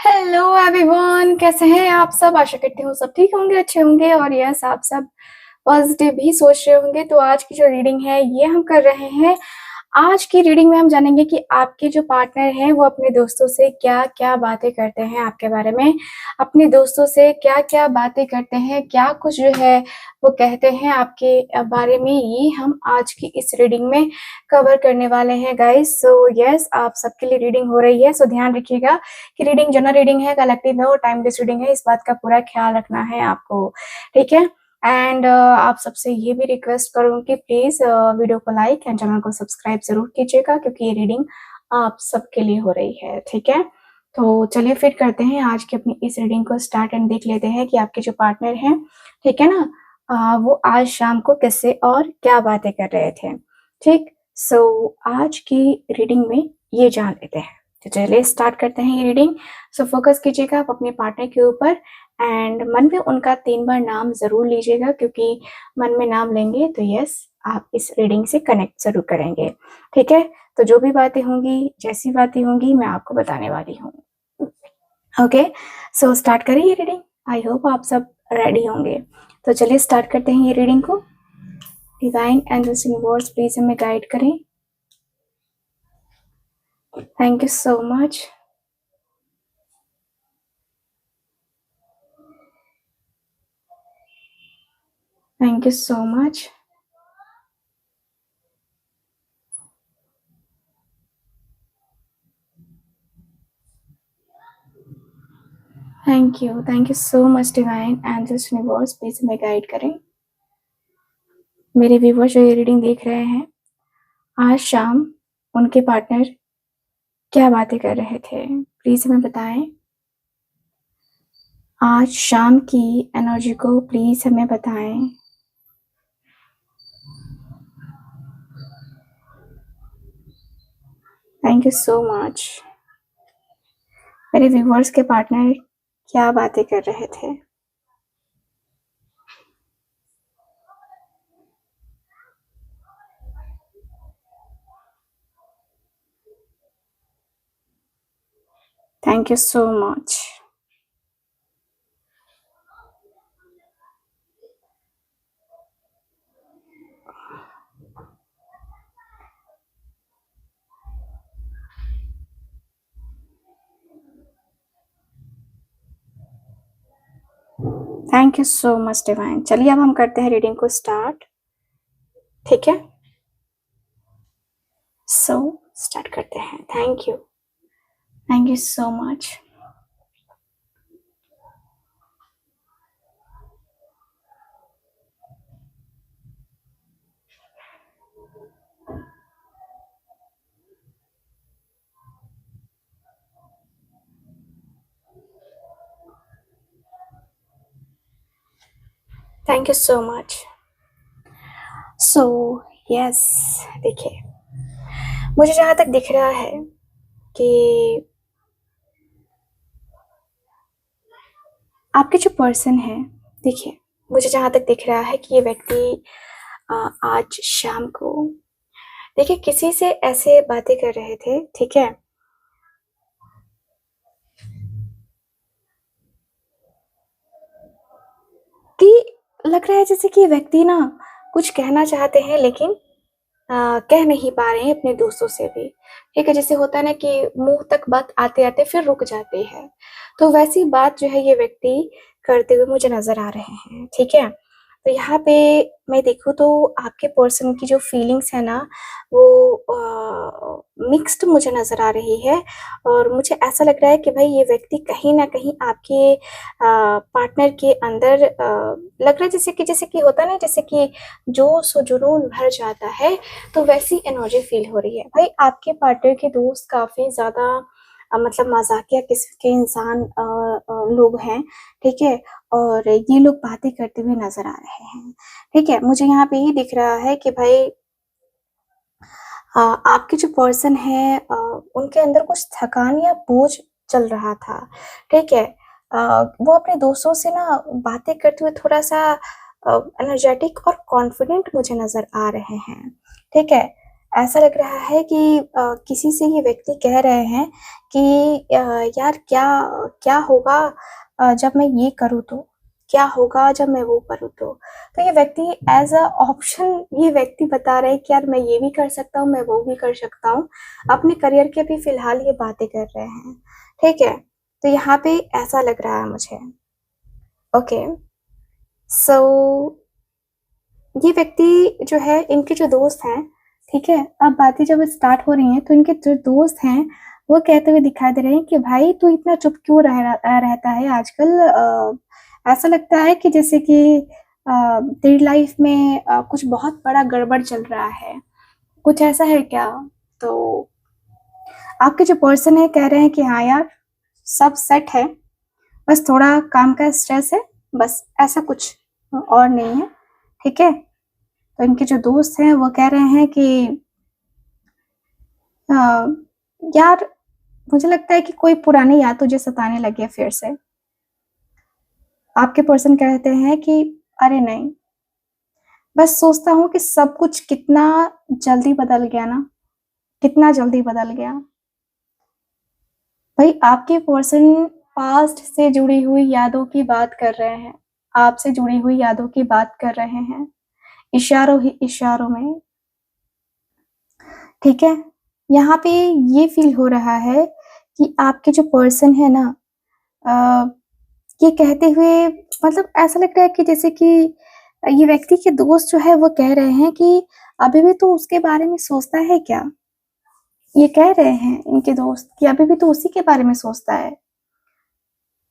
Hello everyone, कैसे हैं आप सब। आशा करती हूँ सब ठीक होंगे, अच्छे होंगे और यस आप सब पॉजिटिव भी सोच रहे होंगे। तो आज की जो रीडिंग है ये हम कर रहे हैं। आज की रीडिंग में हम जानेंगे कि आपके जो पार्टनर हैं वो अपने दोस्तों से क्या-क्या बातें करते हैं आपके बारे में, अपने दोस्तों से क्या-क्या बातें करते हैं, क्या कुछ जो है वो कहते हैं आपके बारे में, ये हम आज की इस रीडिंग में कवर करने वाले हैं गाइस। सो यस, आप सबके लिए रीडिंग हो रही है, सो ध्यान रखिएगा कि रीडिंग जनरल रीडिंग है, कलेक्टिव है और टाइमलेस रीडिंग है, इस बात का पूरा ख्याल रखना है आपको, ठीक है। एंड आप सबसे ये भी रिक्वेस्ट करूँगी प्लीज वीडियो को लाइक एंड चैनल को सब्सक्राइब जरूर कीजिएगा, क्योंकि ये रीडिंग आप सबके लिए हो रही है, ठीक है। तो चलिए फिर करते हैं आज की अपनी इस रीडिंग को स्टार्ट एंड देख लेते हैं कि आपके जो पार्टनर हैं, ठीक है ना, वो आज शाम को किससे और क्या बातें कर रहे थे, ठीक। सो आज की रीडिंग में ये जान लेते हैं। तो चलिए स्टार्ट करते हैं ये रीडिंग। सो फोकस कीजिएगा आप अपने पार्टनर के ऊपर एंड मन में उनका 3 बार नाम जरूर लीजिएगा, क्योंकि मन में नाम लेंगे तो यस आप इस रीडिंग से कनेक्ट जरूर करेंगे, ठीक है। तो जो भी बातें होंगी, जैसी बातें होंगी, मैं आपको बताने वाली हूँ। ओके, सो स्टार्ट करें ये रीडिंग। आई होप आप सब रेडी होंगे। तो चलिए स्टार्ट करते हैं ये रीडिंग को। डिवाइन एंजल्स यूनिवर्स प्लीज हमें गाइड करें। Thank you so much. Thank you so much. Thank you so much divine angels universe please हमें गाइड करें। मेरे व्यूवर्स जो ये रीडिंग देख रहे हैं, आज शाम उनके पार्टनर क्या बातें कर रहे थे, प्लीज हमें बताएं। आज शाम की एनर्जी को प्लीज हमें बताएं। Thank you so much. मेरे व्यूवर्स के पार्टनर क्या बातें कर रहे थे। Thank you so much. Thank you so much divine. चलिए अब हम करते हैं रीडिंग को स्टार्ट, ठीक है। सो स्टार्ट करते हैं। Thank you so much. Thank you so much. So yes, देखिए मुझे जहां तक दिख रहा है कि आपके जो पर्सन है, देखिए मुझे जहां तक दिख रहा है कि ये व्यक्ति आज शाम को देखिए किसी से ऐसे बातें कर रहे थे, ठीक है। कि लग रहा है जैसे कि ये व्यक्ति ना कुछ कहना चाहते हैं, लेकिन कह नहीं पा रहे हैं अपने दोस्तों से भी, ठीक है। जैसे होता है ना कि मुंह तक बात आते आते फिर रुक जाती है, तो वैसी बात जो है ये व्यक्ति करते हुए मुझे नजर आ रहे हैं, ठीक है। तो यहाँ पे मैं देखूँ तो आपके पर्सन की जो फीलिंग्स है ना वो मिक्स्ड मुझे नजर आ रही है, और मुझे ऐसा लग रहा है कि भाई ये व्यक्ति कहीं ना कहीं आपके पार्टनर के अंदर लग रहा है जैसे कि होता है ना, जैसे कि जोश और जुनून भर जाता है, तो वैसी एनर्जी फील हो रही है। भाई आपके पार्टनर के दोस्त काफी ज्यादा मतलब मजाकिया किस्म के इंसान लोग हैं, ठीक है। और ये लोग बातें करते हुए नजर आ रहे हैं, ठीक है। मुझे यहाँ पे ये दिख रहा है कि भाई आपके जो पर्सन है उनके अंदर कुछ थकान या बोझ चल रहा था, ठीक है। वो अपने दोस्तों से ना बातें करते हुए थोड़ा सा एनर्जेटिक और कॉन्फिडेंट मुझे नजर आ रहे हैं, ठीक है। ऐसा लग रहा है कि किसी से ये व्यक्ति कह रहे हैं कि यार क्या क्या होगा जब मैं ये करूँ तो? क्या होगा जब मैं वो करूँ तो? तो ये व्यक्ति एज़ अ ऑप्शन ये व्यक्ति बता रहे हैं कि यार मैं ये भी कर सकता हूँ, मैं वो भी कर सकता हूँ। अपने करियर के भी फ़िलहाल ये बातें कर रहे हैं, ठीक है? तो यहाँ पे ऐसा लग रहा है मुझे। ओके, सो ये व्यक्ति जो है, इनके जो दोस्त हैं, ठीक है? अब बातें जब स्टार्ट हो रही हैं तो इनके जो दोस्त हैं वो कहते हुए दिखाई दे रहे हैं कि भाई तू इतना चुप क्यों रहता है आजकल? ऐसा लगता है कि जैसे कि तेरी लाइफ में कुछ बहुत बड़ा गड़बड़ चल रहा है, कुछ ऐसा है क्या? तो आपके जो पर्सन है कह रहे हैं कि हाँ यार, सब सेट है, बस थोड़ा काम का स्ट्रेस है, बस ऐसा कुछ और नहीं है, ठीक है? तो इनके जो दोस्त हैं वो कह रहे हैं कि अ, यार मुझे लगता है कि कोई पुरानी याद तुझे सताने लगी है फिर से। आपके पर्सन कहते हैं कि अरे नहीं, बस सोचता हूँ कि सब कुछ कितना जल्दी बदल गया ना, कितना जल्दी बदल गया। भाई आपके पर्सन पास्ट से जुड़ी हुई यादों की बात कर रहे हैं, आपसे जुड़ी हुई यादों की बात कर रहे हैं, इशारों ही इशारों में, ठीक है? यहाँ पे ये फ़ील हो रहा है कि आपके जो पर्सन है ना, अ, ये कहते हुए मतलब ऐसा लग रहा है कि जैसे कि ये व्यक्ति के दोस्त जो है वो कह रहे हैं कि अभी भी तू उसके बारे में सोचता है क्या? ये कह रहे हैं इनके दोस्त कि अभी भी तू उसी के बारे में सोचता है।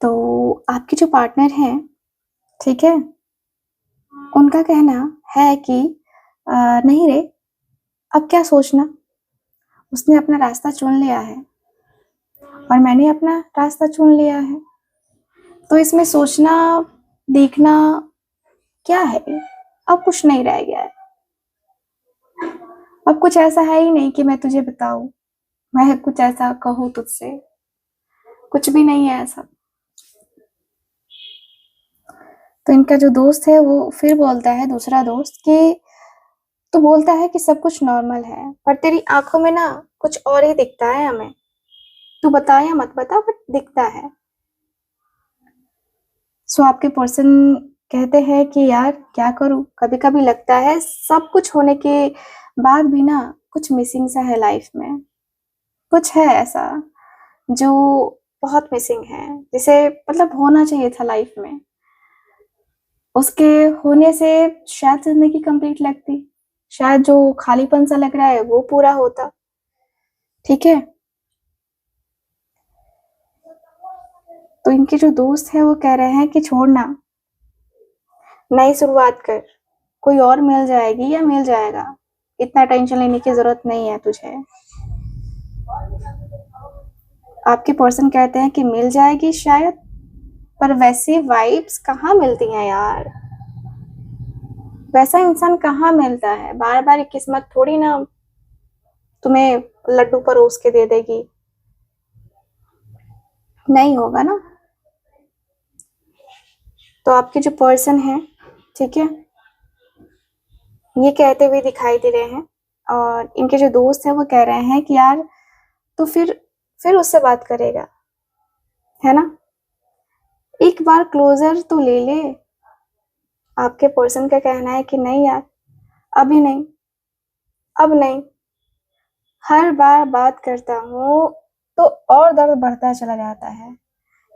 तो आपके जो पार्टनर हैं, ठीक है? उनका कहना है कि नहीं रे, अब क्या सोचना? उसने अपना रास्ता चुन लिया है और मैंने अपना रास्ता चुन लिया है। तो इसमें सोचना, देखना क्या है? अब कुछ नहीं रह गया है। अब कुछ ऐसा है ही नहीं कि मैं तुझे बताऊँ, मैं कुछ ऐसा कहूँ तुझसे, कुछ भी नहीं है ऐसा। तो इनका जो दोस्त है वो फिर बोलता है, दूसरा दोस्त, कि तू बोलता है कि सब कुछ नॉर्मल है, पर तेरी आँखों में ना कुछ और ही दिखता है हमें। तू बता या मत बता, बट दिखता है। सो आपके पर्सन कहते हैं कि यार क्या करूँ? कभी-कभी लगता है सब कुछ होने के बाद भी ना कुछ मिसिंग सा है लाइफ में। कुछ है ऐसा जो बहुत मिसिंग है, जिसे मतलब होना चाहिए था लाइफ में। उसके होने से शायद ज़िंदगी कंप्लीट लगती, शायद जो खालीपन सा लग रहा है वो पूरा होता, ठीक है? तो इनके जो दोस्त हैं वो कह रहे हैं कि छोड़ ना, नई शुरुआत कर, कोई और मिल जाएगी या मिल जाएगा, इतना टेंशन लेने की ज़रूरत नहीं है तुझे। आपके पर्सन कहते हैं कि मिल जाएगी शायद, पर वैसी वाइब्स कहाँ मिलती हैं यार? वैसा इंसान कहाँ मिलता है? बार-बार ये किस्मत थोड़ी ना तुम्हें लड्डू परोस के दे देगी, नहीं होगा ना। तो आपके जो पर्सन है, ठीक है, ये कहते हुए दिखाई दे रहे हैं और इनके जो दोस्त हैं वो कह रहे हैं कि यार तो फिर उससे बात करेगा, है ना? एक बार क्लोजर तो ले ले। आपके पर्सन का कहना है कि नहीं यार, अभी नहीं, अब नहीं। हर बार बात करता हूँ तो और दर्द बढ़ता चला जाता है,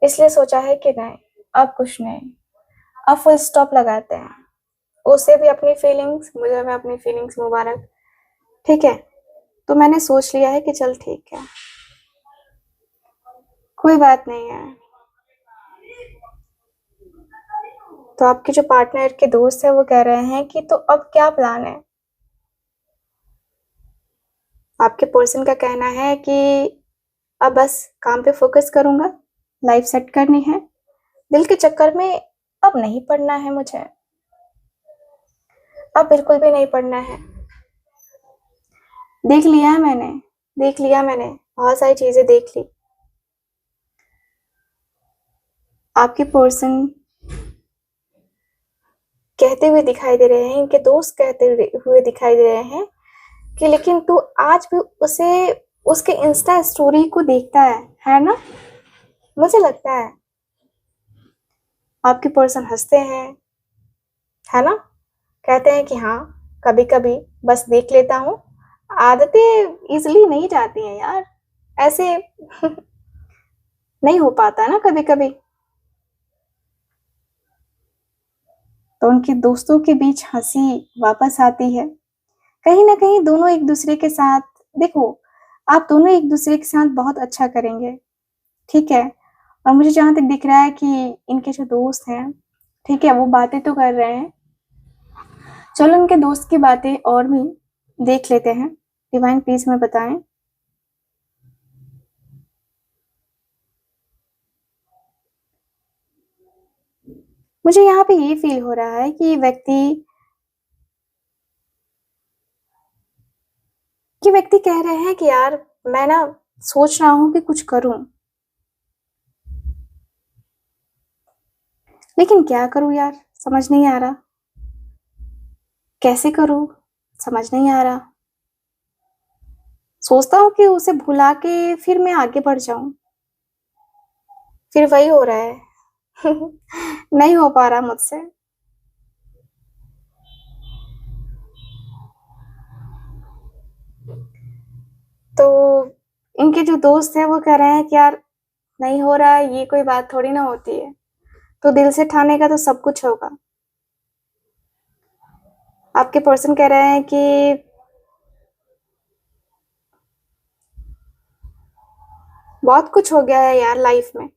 इसलिए सोचा है कि नहीं, अब कुछ नहीं, अब फुल स्टॉप लगाते हैं। उसे भी अपनी फीलिंग्स, मुझे भी अपनी फीलिंग्स मुबारक, ठीक है? तो मैंने सोच लिया है कि चल ठीक है, कोई बात नहीं है। तो आपके जो पार्टनर के दोस्त है वो कह रहे हैं कि तो अब क्या प्लान है? आपके पर्सन का कहना है कि अब बस काम पे फोकस करूंगा, लाइफ सेट करनी है, दिल के चक्कर में अब नहीं पड़ना है मुझे, अब बिल्कुल भी नहीं पड़ना है। देख लिया है मैंने, देख लिया मैंने, बहुत सारी चीजें देख ली। आपके पर्सन कहते हुए दिखाई दे रहे हैं, इनके दोस्त कहते हुए दिखाई दे रहे हैं कि लेकिन तू आज भी उसे उसके इंस्टा स्टोरी को देखता है ना? मुझे लगता है आपके पर्सन हंसते हैं, है ना? कहते हैं कि हाँ, कभी कभी बस देख लेता हूँ। आदतें इजली नहीं जाती हैं यार, ऐसे नहीं हो पाता ना कभी कभी। तो उनके दोस्तों के बीच हंसी वापस आती है। कहीं ना कहीं दोनों एक दूसरे के साथ, देखो, आप दोनों एक दूसरे के साथ बहुत अच्छा करेंगे, ठीक है? और मुझे जहां तक दिख रहा है कि इनके जो दोस्त हैं, ठीक है, वो बातें तो कर रहे हैं। चलो उनके दोस्त की बातें और भी देख लेते हैं। डिवाइन प्लीज में बताएं। मुझे यहाँ पे ये फील हो रहा है कि व्यक्ति कह रहे हैं कि यार मैं ना सोच रहा हूँ कि कुछ करूं, लेकिन क्या करूं यार, समझ नहीं आ रहा। कैसे करूं, समझ नहीं आ रहा। सोचता हूँ कि उसे भुला के फिर मैं आगे बढ़ जाऊं, फिर वही हो रहा है। नहीं हो पा रहा मुझसे। तो इनके जो दोस्त हैं वो कह रहे हैं कि यार नहीं हो रहा है, ये कोई बात थोड़ी ना होती है, तो दिल से ठाने का तो सब कुछ होगा। आपके पर्सन कह रहे हैं कि बहुत कुछ हो गया है यार लाइफ में,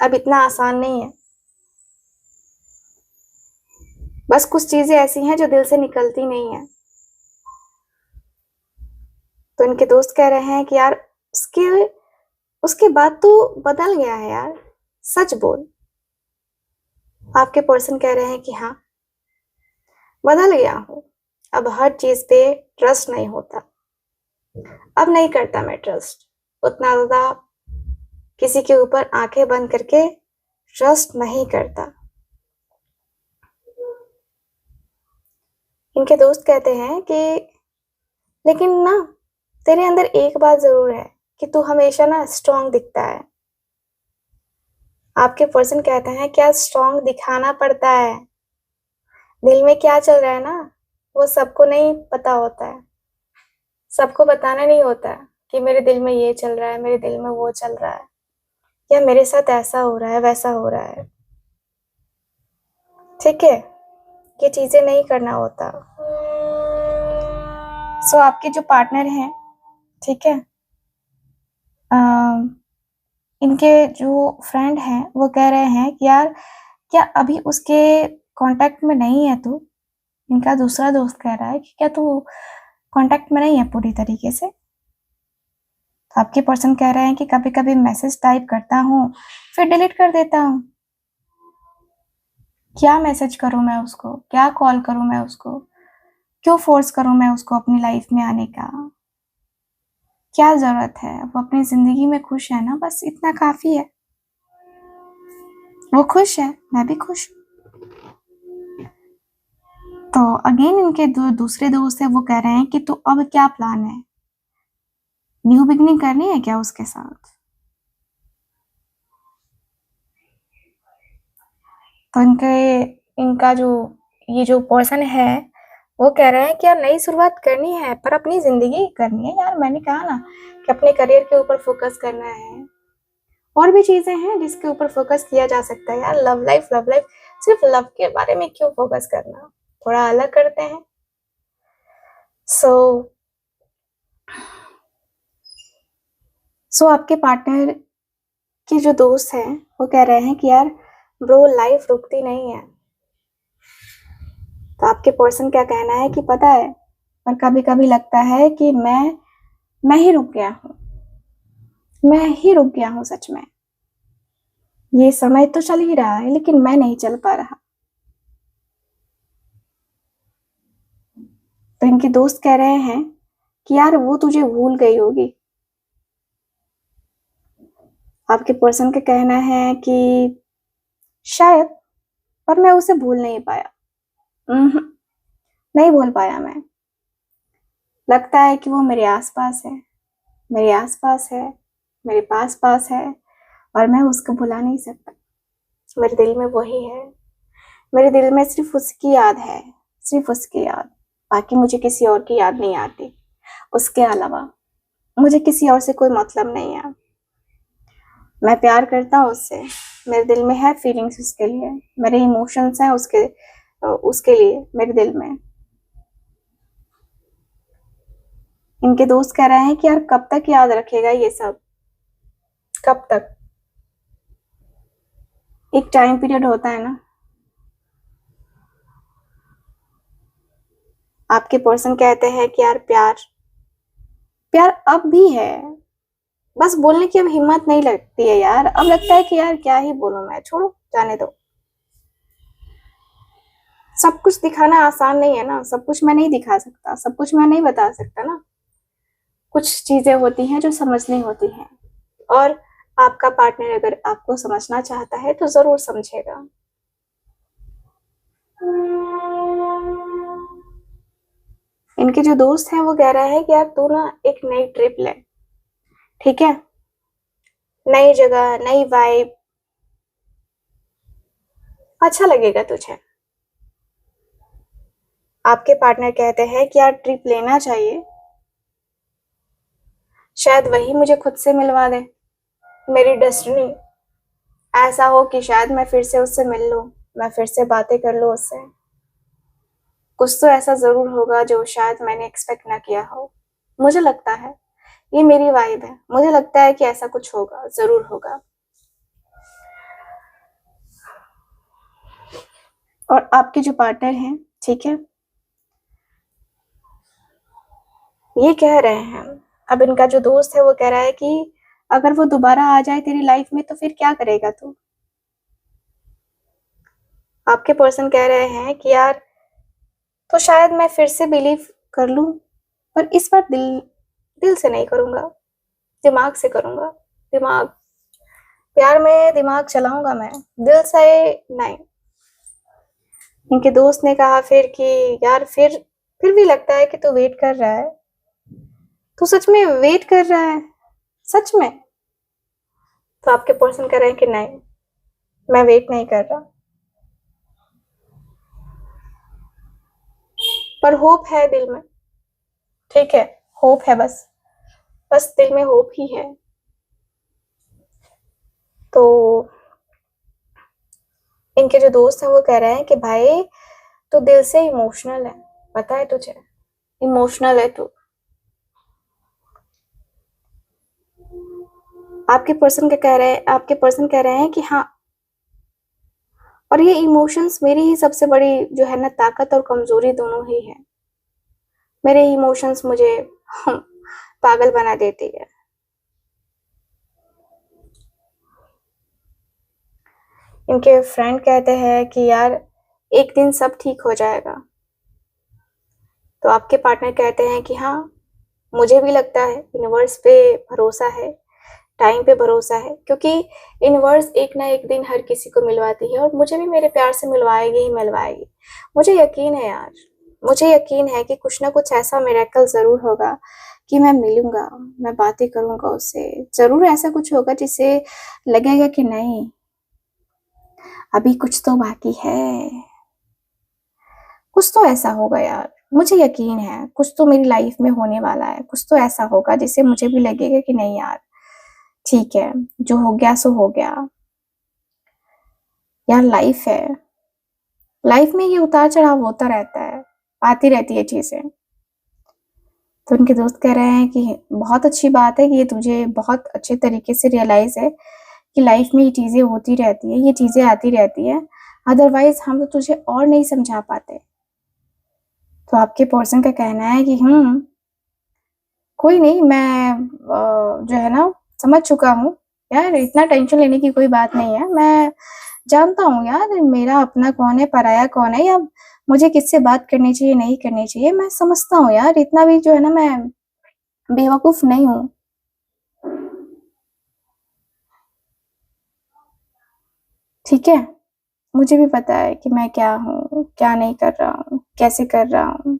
अब इतना आसान नहीं है। बस कुछ चीजें ऐसी हैं जो दिल से निकलती नहीं है। तो इनके दोस्त कह रहे हैं कि यार उसके उसके बाद तो बदल गया है यार, सच बोल। आपके पर्सन कह रहे हैं कि हाँ, बदल गया हूँ, अब हर चीज पे ट्रस्ट नहीं होता। अब नहीं करता मैं ट्रस्ट उतना ज्यादा, किसी के ऊपर आंखें बंद करके ट्रस्ट नहीं करता। इनके दोस्त कहते हैं कि लेकिन ना, तेरे अंदर एक बात जरूर है कि तू हमेशा ना स्ट्रांग दिखता है। आपके पर्सन कहते हैं क्या स्ट्रांग दिखाना पड़ता है? दिल में क्या चल रहा है ना, वो सबको नहीं पता होता है। सबको बताना नहीं होता है कि मेरे दिल में ये चल रहा है, मेरे दिल में वो चल रहा है, या मेरे साथ ऐसा हो रहा है, वैसा हो रहा है। ठीक है, ये चीजें नहीं करना होता। सो आपके जो पार्टनर हैं, ठीक है, इनके जो फ्रेंड हैं वो कह रहे हैं कि यार क्या अभी उसके कांटेक्ट में नहीं है तू? इनका दूसरा दोस्त कह रहा है कि क्या तू कांटेक्ट में नहीं है पूरी तरीके से? तो आपके पर्सन कह रहे हैं कि कभी कभी मैसेज टाइप करता हूँ फिर डिलीट कर देता हूँ। क्या मैसेज करूँ मैं उसको, क्या कॉल करूँ मैं उसको, क्यों फोर्स करूँ मैं उसको अपनी लाइफ में आने का? क्या जरूरत है? वो अपनी जिंदगी में खुश है ना, बस इतना काफी है। वो खुश है, मैं भी खुश हूँ। तो अगेन इनके जो दूसरे दोस्त है वो कह रहे हैं कि तो अब क्या प्लान है, न्यू बिगनिंग करनी है क्या उसके साथ? तो इनका जो ये जो पर्सन है वो कह रहे हैं कि यार नई शुरुआत करनी है पर अपनी जिंदगी करनी है। यार मैंने कहा ना कि अपने करियर के ऊपर फोकस करना है, और भी चीजें हैं जिसके ऊपर फोकस किया जा सकता है यार। लव लाइफ, सिर्फ लव के बारे में क्यों फोकस करना, थोड़ा अलग करते हैं। सो आपके पार्टनर के जो दोस्त हैं वो कह रहे हैं कि यार ब्रो लाइफ रुकती नहीं है। तो आपके पर्सन क्या कहना है कि पता है, पर कभी कभी लगता है कि मैं ही रुक गया हूँ, मैं ही रुक गया हूँ सच में। ये समय तो चल ही रहा है लेकिन मैं नहीं चल पा रहा। तो इनके दोस्त कह रहे हैं कि यार वो तुझे भूल गई होगी। आपके पर्सन का कहना है कि शायद, पर मैं उसे भूल नहीं पाया। नहीं भूल पाया मैं। लगता है कि वो मेरे आसपास है, मेरे आसपास है, मेरे पास पास है, और मैं उसको भुला नहीं सकता। मेरे दिल में वही है, मेरे दिल में सिर्फ उसकी याद है, सिर्फ उसकी याद। बाकी मुझे किसी और की याद नहीं आती। उसके अलावा मुझे किसी और से कोई मतलब नहीं है। मैं प्यार करता हूँ उससे, मेरे दिल में है फीलिंग्स उसके लिए, मेरे इमोशंस हैं उसके उसके लिए मेरे दिल में। इनके दोस्त कह रहे हैं कि यार कब तक याद रखेगा ये सब, कब तक। एक टाइम पीरियड होता है ना। आपके पर्सन कहते हैं कि यार प्यार प्यार अब भी है, बस बोलने की अब हिम्मत नहीं लगती है यार। अब लगता है कि यार क्या ही बोलूं मैं, छोड़ो, जाने दो। सब कुछ दिखाना आसान नहीं है ना, सब कुछ मैं नहीं दिखा सकता, सब कुछ मैं नहीं बता सकता ना। कुछ चीजें होती हैं जो समझनी होती हैं, और आपका पार्टनर अगर आपको समझना चाहता है तो जरूर समझेगा। इनके जो दोस्त हैं वो कह रहा है कि यार तू ना एक नई ट्रिप ले, ठीक है, नई जगह, नई वाइब, अच्छा लगेगा तुझे। आपके पार्टनर कहते हैं कि यार ट्रिप लेना चाहिए, शायद वही मुझे खुद से मिलवा दे। मेरी डेस्टिनी ऐसा हो कि शायद मैं फिर से उससे मिल लूं, मैं फिर से बातें कर लूं उससे। कुछ तो ऐसा जरूर होगा जो शायद मैंने एक्सपेक्ट ना किया हो। मुझे लगता है, ये मेरी वाइब है, मुझे लगता है कि ऐसा कुछ होगा, जरूर होगा। और आपके जो पार्टनर हैं, ठीक है, ये कह रहे हैं, अब इनका जो दोस्त है वो कह रहा है कि अगर वो दोबारा आ जाए तेरी लाइफ में तो फिर क्या करेगा तू। आपके पर्सन कह रहे हैं कि यार तो शायद मैं फिर से बिलीव कर लूं, पर इस बार दिल दिल से नहीं करूंगा, दिमाग से करूंगा। दिमाग, प्यार में दिमाग चलाऊंगा मैं, दिल से नहीं। इनके दोस्त ने कहा फिर कि यार फिर भी लगता है कि तू वेट कर रहा है, तू सच में वेट कर रहा है, सच में। तो आपके पर्सन कह रहे हैं कि नहीं, मैं वेट नहीं कर रहा, पर होप है दिल में, ठीक है, होप है, बस बस दिल में होप ही है। तो इनके जो दोस्त हैं वो कह रहे हैं कि भाई तू दिल से इमोशनल है, पता है तुझे, इमोशनल है तू। आपके पर्सन कह रहे हैं कि हाँ, और ये इमोशंस मेरी ही सबसे बड़ी जो है ना ताकत और कमजोरी दोनों ही है। मेरे इमोशंस मुझे पागल बना देती है। इनके फ्रेंड कहते हैं कि यार एक दिन सब ठीक हो जाएगा। तो आपके पार्टनर कहते हैं कि हाँ, मुझे भी लगता है, यूनिवर्स पे भरोसा है, टाइम पे भरोसा है, क्योंकि यूनिवर्स एक ना एक दिन हर किसी को मिलवाती है, और मुझे भी मेरे प्यार से मिलवाएगी ही मिलवाएगी। मुझे यकीन है यार, मुझे यकीन है कि कुछ ना कुछ ऐसा मिरेकल जरूर होगा कि मैं मिलूंगा, मैं बातें करूंगा उससे, जरूर ऐसा कुछ होगा जिससे लगेगा कि नहीं, अभी कुछ तो बाकी है। कुछ तो ऐसा होगा यार, मुझे यकीन है, कुछ तो मेरी लाइफ में होने वाला है, कुछ तो ऐसा होगा जिससे मुझे भी लगेगा कि नहीं यार, ठीक है, जो हो गया सो हो गया। यार लाइफ है, लाइफ में ये उतार चढ़ाव होता रहता है, आती रहती है चीजें। तो उनके दोस्त कह रहे हैं कि बहुत अच्छी बात है कि ये तुझे बहुत अच्छे तरीके से रियलाइज है कि लाइफ में ये चीजें होती रहती है, ये चीजें आती रहती है, अदरवाइज हम तो तुझे और नहीं समझा पाते। तो आपके पर्सन का कहना है कि कोई नहीं, मैं जो है ना समझ चुका हूँ यार, इतना टेंशन लेने की कोई बात नहीं है। मैं जानता हूँ यार मेरा अपना कौन है, पराया कौन है, या मुझे किससे बात करनी चाहिए नहीं करनी चाहिए, मैं समझता हूँ यार, इतना भी जो है ना मैं बेवकूफ नहीं हूँ। ठीक है, मुझे भी पता है कि मैं क्या हूँ, क्या नहीं कर रहा हूँ, कैसे कर रहा हूँ,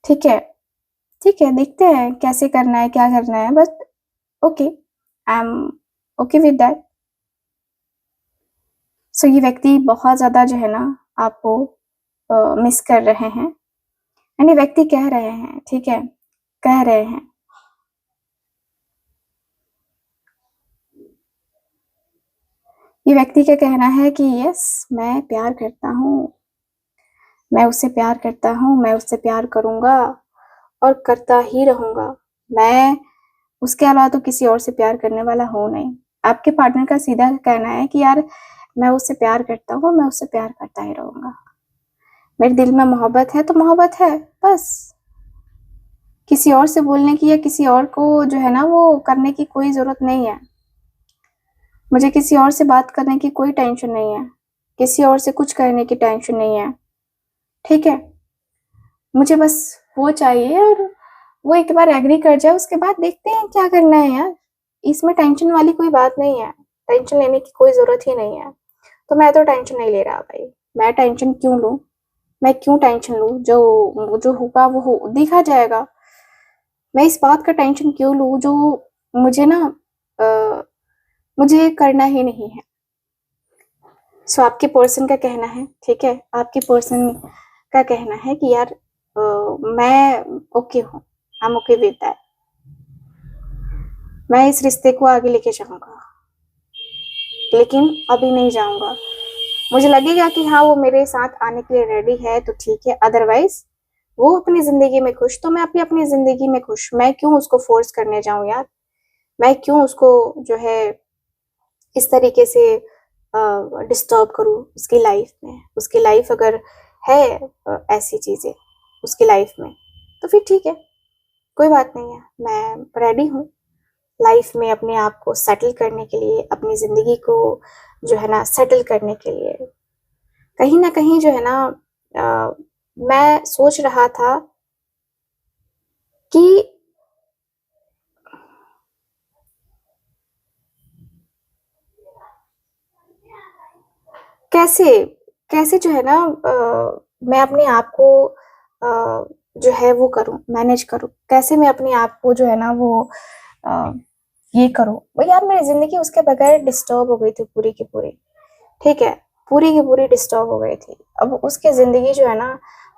ठीक है। ठीक है, देखते हैं कैसे करना है, क्या करना है, but okay, I am okay with that. So ये व्यक्ति बहुत ज़्यादा जो है ना आपको मिस कर रहे हैं, यानी व्यक्ति कह रहे हैं, ठीक है, कह रहे हैं। ये व्यक्ति का कहना है कि यस, मैं प्यार करता हूँ, मैं उससे प्यार करता हूँ, मैं उससे प्यार करूँगा और करता ही रहूँगा। मैं उसके अलावा तो किसी और से प्यार करने वाला हूँ नहीं। आपके पार्टनर का सीधा कहना है कि यार मैं उससे प्यार करता हूँ, मैं उससे प्यार करता ही रहूँगा। मेरे दिल में मोहब्बत है तो मोहब्बत है, बस। किसी और से बोलने की या किसी और को जो है ना वो करने की कोई ज़रूरत नहीं है। मुझे किसी और से बात करने की कोई टेंशन नहीं है, किसी और से कुछ करने की टेंशन नहीं है, ठीक है? मुझे बस वो चाहिए और वो एक बार एग्री कर जाए, उसके बाद देखते हैं क्या करना है यार। इसमें टेंशन वाली कोई बात नहीं है, टेंशन लेने की कोई ज़रूरत ही नहीं है। तो मैं तो टेंशन नहीं ले रहा भाई, मैं टेंशन क्यों लूँ? मैं क्यों टेंशन लूँ? जो होगा वो देखा जाएगा। मैं इस बात का टेंशन क्यों लूँ जो मुझे ना अ, मुझे करना ही नहीं है। सो आपके पर्सन का कहना है, ठीक है, आपके पर्सन का कहना है कि यार मैं ओके हूँ, आई एम ओके विद दैट, मैं इस रिश्ते को आगे लेके जाऊंगा, लेकिन अभी नहीं जाऊंगा। मुझे लगेगा कि हाँ वो मेरे साथ आने के लिए रेडी है तो ठीक है, अदरवाइज वो अपनी जिंदगी में खुश तो मैं अपनी अपनी जिंदगी में खुश। मैं क्यों उसको फोर्स करने जाऊं यार? मैं क्यों उसको जो है इस तरीके से डिस्टर्ब करूँ उसकी लाइफ में? उसकी लाइफ अगर है ऐसी चीज़ें उसकी लाइफ में तो फिर ठीक है, कोई बात नहीं है। मैं रेडी हूँ लाइफ में अपने आप को सेटल करने के लिए, अपनी ज़िंदगी को जो है ना सेटल करने के लिए। कहीं ना कहीं जो है ना मैं सोच रहा था कि कैसे कैसे जो है ना मैं अपने आप को जो है वो करूं, मैनेज करूं, कैसे मैं अपने आप को जो है ना वो अ, ये करूं। वो यार मेरी जिंदगी उसके बगैर डिस्टर्ब हो गई थी पूरी की पूरी, ठीक है, पूरी की पूरी डिस्टर्ब हो गई थी। अब उसकी जिंदगी जो है ना,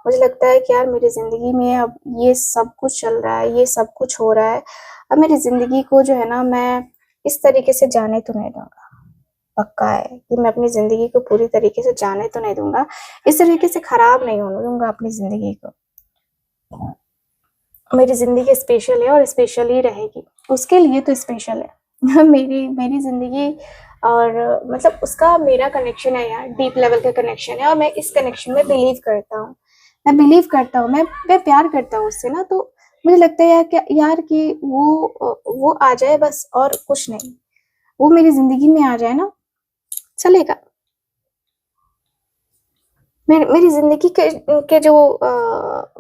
मुझे लगता है कि यार मेरी जिंदगी में अब ये सब कुछ चल रहा है, ये सब कुछ हो रहा है, अब मेरी जिंदगी को जो है ना मैं इस तरीके से जाने तो नहीं दूंगा। पक्का है कि मैं अपनी ज़िंदगी को पूरी तरीके से जाने तो नहीं दूँगा, इस तरीके से खराब नहीं होने दूँगा अपनी ज़िंदगी को। मेरी ज़िंदगी स्पेशल है और स्पेशल ही रहेगी, उसके लिए तो स्पेशल है। मेरी मेरी ज़िंदगी और मतलब उसका मेरा कनेक्शन है यार, डीप लेवल का कनेक्शन है और मैं इस कनेक्शन में बिलीव करता हूँ। मैं बिलीव करता हूँ, मैं प्यार करता हूँ उससे ना, तो मुझे लगता है यार कि वो आ जाए बस और कुछ नहीं। वो मेरी ज़िंदगी में आ जाए ना, चलेगा। मेरी ज़िंदगी के जो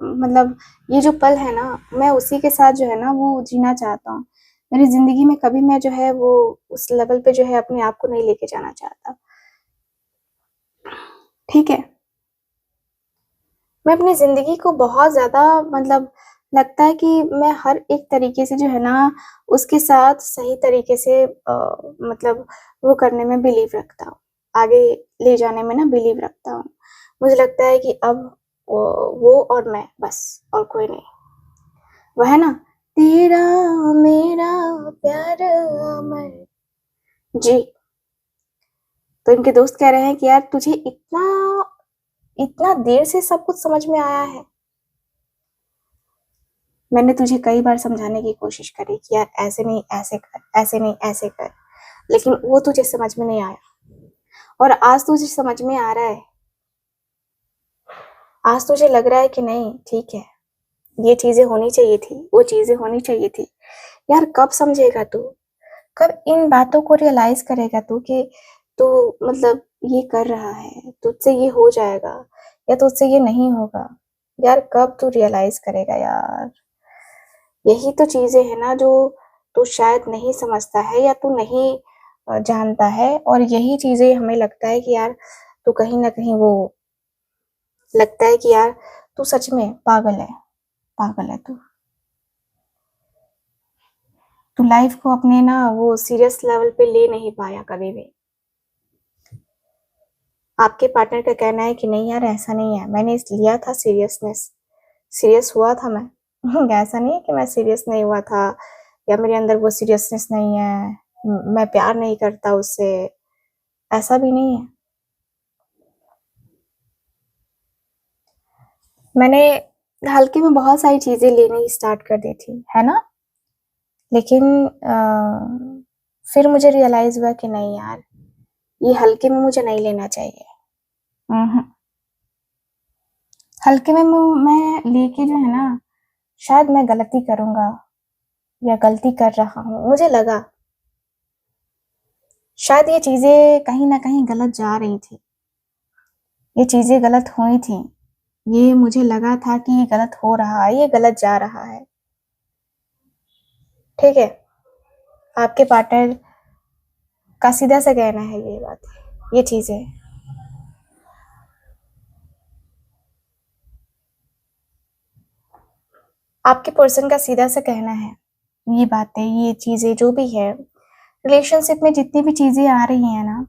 मतलब ये जो पल है ना, मैं उसी के साथ जो है ना वो जीना चाहता हूँ। मेरी ज़िंदगी में कभी मैं जो है वो उस लेवल पे जो है अपने आप को नहीं लेके जाना चाहता। ठीक है? मैं अपनी ज़िंदगी को बहुत ज़्यादा मतलब लगता है कि मैं हर एक तरीके से जो है ना उसके साथ सही तरीके से मतलब वो करने में बिलीव रखता हूँ। आगे ले जाने में ना बिलीव रखता हूँ। मुझे लगता है कि अब वो और मैं बस, और कोई नहीं। वो है ना, तेरा मेरा प्यार अमर। जी, तो इनके दोस्त कह रहे हैं कि यार तुझे इतना इतना देर से सब कुछ समझ में आया है। मैंने तुझे कई बार समझाने की कोशिश करी कि यार ऐसे नहीं ऐसे कर, ऐसे नहीं ऐसे कर, लेकिन वो तुझे समझ में नहीं आया और आज तुझे समझ में आ रहा है। आज तुझे लग रहा है कि नहीं ठीक है, ये चीजें होनी चाहिए थी, वो चीजें होनी चाहिए थी। यार कब समझेगा तू? कब इन बातों को रियलाइज करेगा तू कि तू मतलब ये कर रहा है, तुझसे ये हो जाएगा या तुझसे ये नहीं होगा? यार कब तू रियलाइज करेगा यार? यही तो चीजें है ना जो तू शायद नहीं समझता है या तू नहीं जानता है, और यही चीजें हमें लगता है कि यार तू कहीं ना कहीं वो लगता है कि यार तू सच में पागल है, पागल है तू। तो लाइफ को अपने ना वो सीरियस लेवल पे ले नहीं पाया कभी भी। आपके पार्टनर का कहना है कि नहीं यार ऐसा नहीं है, मैंने लिया था सीरियसनेस, सीरियस हुआ था मैं। ऐसा नहीं है कि मैं सीरियस नहीं हुआ था या मेरे अंदर वो सीरियसनेस नहीं है, मैं प्यार नहीं करता उससे, ऐसा भी नहीं है। मैंने हल्के में बहुत सारी चीजें लेनी स्टार्ट कर दी थी, है ना। लेकिन फिर मुझे रियलाइज हुआ कि नहीं यार, ये हल्के में मुझे नहीं लेना चाहिए। हल्के में मैं लेके जो है ना, शायद मैं गलती करूंगा या गलती कर रहा हूँ। मुझे लगा शायद ये चीजें कहीं ना कहीं गलत जा रही थी, ये चीजें गलत हुई थी, ये मुझे लगा था कि ये गलत हो रहा है, ये गलत जा रहा है। ठीक है, आपके पार्टनर का सीधा सा कहना है ये बात, ये चीजें। आपके पर्सन का सीधा सा कहना है ये बातें, ये चीजें जो भी है रिलेशनशिप में, जितनी भी चीजें आ रही हैं ना,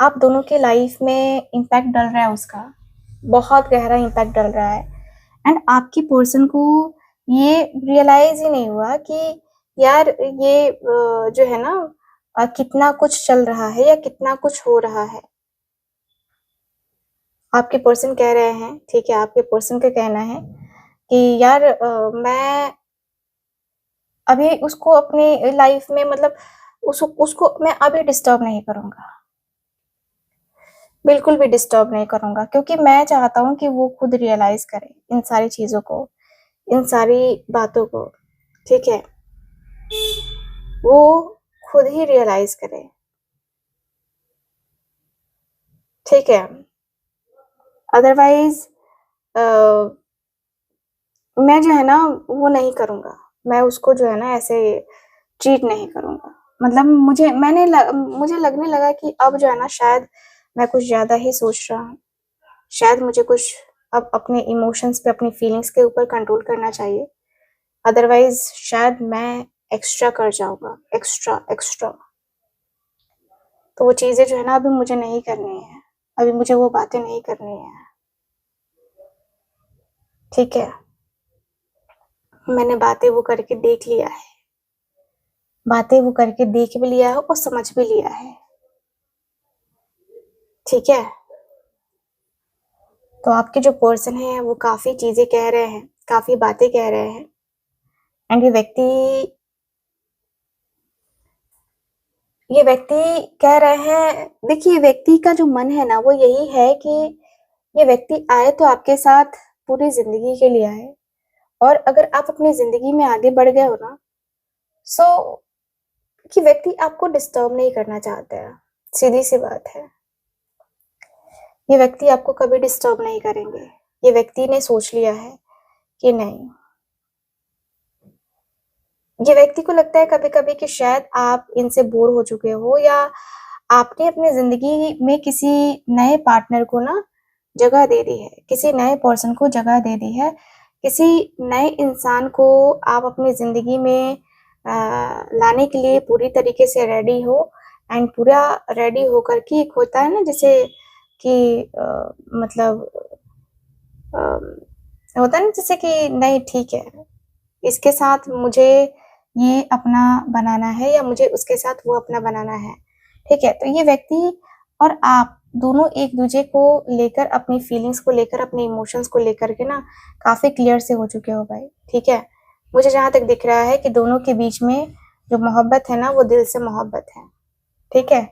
आप दोनों के लाइफ में इम्पैक्ट डल रहा है उसका, बहुत गहरा इम्पैक्ट डल रहा है। एंड आपकी पर्सन को ये रियलाइज ही नहीं हुआ कि यार ये जो है ना कितना कुछ चल रहा है या कितना कुछ हो रहा है। आपके पर्सन कह रहे हैं, ठीक है, आपके पर्सन का कहना है कि यार मैं अभी उसको अपनी लाइफ में मतलब उसको मैं अभी डिस्टर्ब नहीं करूंगा, बिल्कुल भी डिस्टर्ब नहीं करूंगा, क्योंकि मैं चाहता हूँ कि वो खुद रियलाइज करे इन सारी चीजों को, इन सारी बातों को। ठीक है, वो खुद ही रियलाइज करे। ठीक है, अदरवाइज मैं जो है ना वो नहीं करूंगा, मैं उसको जो है ना ऐसे ट्रीट नहीं करूंगा। मतलब मुझे लगने लगा कि अब जो है ना शायद मैं कुछ ज्यादा ही सोच रहा हूँ, शायद मुझे कुछ अब अपने इमोशंस पे, अपनी फीलिंग्स के ऊपर कंट्रोल करना चाहिए, अदरवाइज शायद मैं एक्स्ट्रा कर जाऊंगा, एक्स्ट्रा एक्स्ट्रा। तो वो चीजें जो है ना अभी मुझे नहीं करनी है, अभी मुझे वो बातें नहीं करनी है। ठीक है, मैंने बातें वो करके देख लिया है, बातें वो करके देख भी लिया है और समझ भी लिया है। ठीक है, तो आपके जो पर्सन है वो काफी चीजें कह रहे हैं, काफी बातें कह रहे हैं। एंड ये व्यक्ति कह रहे हैं, देखिए व्यक्ति का जो मन है ना वो यही है कि ये व्यक्ति आए तो आपके साथ पूरी जिंदगी के लिए आए, और अगर आप अपनी जिंदगी में आगे बढ़ गए हो ना, सो कि व्यक्ति आपको डिस्टर्ब नहीं करना चाहता है, सीधी सी बात है। ये व्यक्ति आपको कभी डिस्टर्ब नहीं करेंगे। ये व्यक्ति ने सोच लिया है कि नहीं, ये व्यक्ति को लगता है कभी कभी कि शायद आप इनसे बोर हो चुके हो, या आपने अपनी जिंदगी में किसी नए पार्टनर को ना जगह दे दी है, किसी नए पर्सन को जगह दे दी है, किसी नए इंसान को आप अपनी जिंदगी में लाने के लिए पूरी तरीके से रेडी हो। एंड पूरा रेडी होकर के एक होता है ना जैसे कि मतलब होता है ना जैसे कि नहीं ठीक है, इसके साथ मुझे ये अपना बनाना है या मुझे उसके साथ वो अपना बनाना है। ठीक है, तो ये व्यक्ति और आप दोनों एक दूसरे को लेकर, अपनी फीलिंग्स को लेकर, अपने इमोशंस को लेकर के ना काफी क्लियर से हो चुके हो भाई। ठीक है, मुझे जहां तक दिख रहा है कि दोनों के बीच में जो मोहब्बत है ना वो दिल से मोहब्बत है। ठीक है,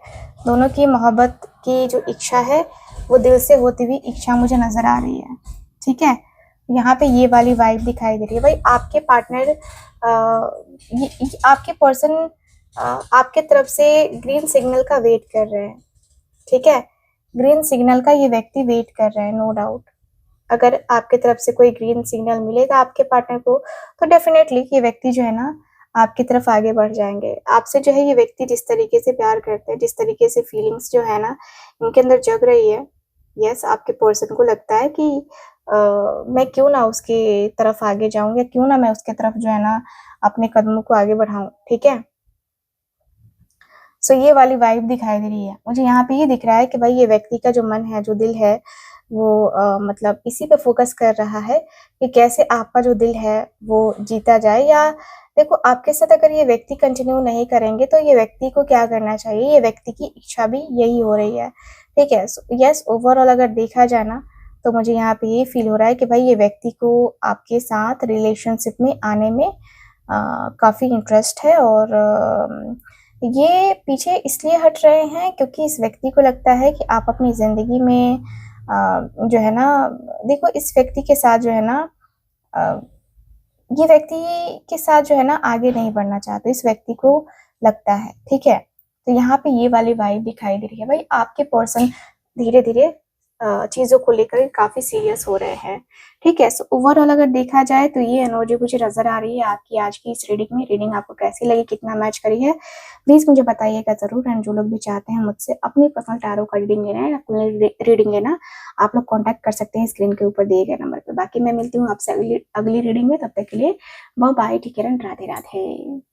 दोनों की मोहब्बत की जो इच्छा है वो दिल से होती हुई इच्छा मुझे नजर आ रही है। ठीक है, यहाँ पे ये वाली वाइब दिखाई दे रही है भाई। आपके पार्टनर आपके पर्सन आपके तरफ से ग्रीन सिग्नल का वेट कर रहे हैं। ठीक है, ग्रीन सिग्नल का ये व्यक्ति वेट कर रहे हैं, नो डाउट। अगर आपके तरफ से कोई ग्रीन सिग्नल मिलेगा आपके पार्टनर को, तो डेफिनेटली ये व्यक्ति जो है ना आपकी तरफ आगे बढ़ जाएंगे। आपसे जो है ये व्यक्ति जिस तरीके से प्यार करते हैं, जिस तरीके से फीलिंग्स जो है ना इनके अंदर जग रही है, यस, आपके पर्सन को लगता है कि मैं क्यों ना उसके तरफ आगे जाऊँ या क्यों ना मैं उसके तरफ जो है ना अपने कदमों को आगे बढ़ाऊँ, ठीक है? सो ये वाली वाइब दिखाई दे रही है। मुझे यहाँ पे ये दिख रहा है कि भाई ये व्यक्ति का जो मन है, जो दिल है, वो मतलब इसी पे फ़ोकस कर रहा है कि कैसे आपका जो दिल है वो जीता जाए। या देखो, आपके साथ अगर ये व्यक्ति कंटिन्यू नहीं करेंगे तो ये व्यक्ति को क्या करना चाहिए, ये व्यक्ति की इच्छा भी यही हो रही है, ठीक है? सो यस, ओवरऑल अगर देखा जाए ना, तो मुझे यहाँ पे ये फ़ील हो रहा है कि भाई ये व्यक्ति को आपके साथ रिलेशनशिप में आने में काफ़ी इंटरेस्ट है। और ये पीछे इसलिए हट रहे हैं क्योंकि इस व्यक्ति को लगता है कि आप अपनी ज़िंदगी में जो है ना, देखो इस व्यक्ति के साथ जो है ना, अ, ये व्यक्ति के साथ जो है ना आगे नहीं बढ़ना चाहते, इस व्यक्ति को लगता है, ठीक है? तो यहाँ पे ये वाली वाइब दिखाई दे रही है। भाई आपके पर्सन धीरे-धीरे चीज़ों को लेकर काफ़ी सीरियस हो रहे हैं, ठीक है? सो ओवरऑल अगर देखा जाए तो ये एनर्जी मुझे नज़र आ रही है आपकी आज की इस रीडिंग में। रीडिंग आपको कैसी लगी, कितना मैच करी है, प्लीज़ मुझे बताइएगा ज़रूर। एंड जो लोग भी चाहते हैं मुझसे अपनी पर्सनल टैरो का रीडिंग लेना है या कोई रीडिंग लेना, आप लोग कॉन्टैक्ट कर सकते हैं स्क्रीन के ऊपर दिए गए नंबर पे। बाकी मैं मिलती हूँ आपसे अगली अगली रीडिंग में, तब तक के लिए bye bye, take care and Radhe Radhe.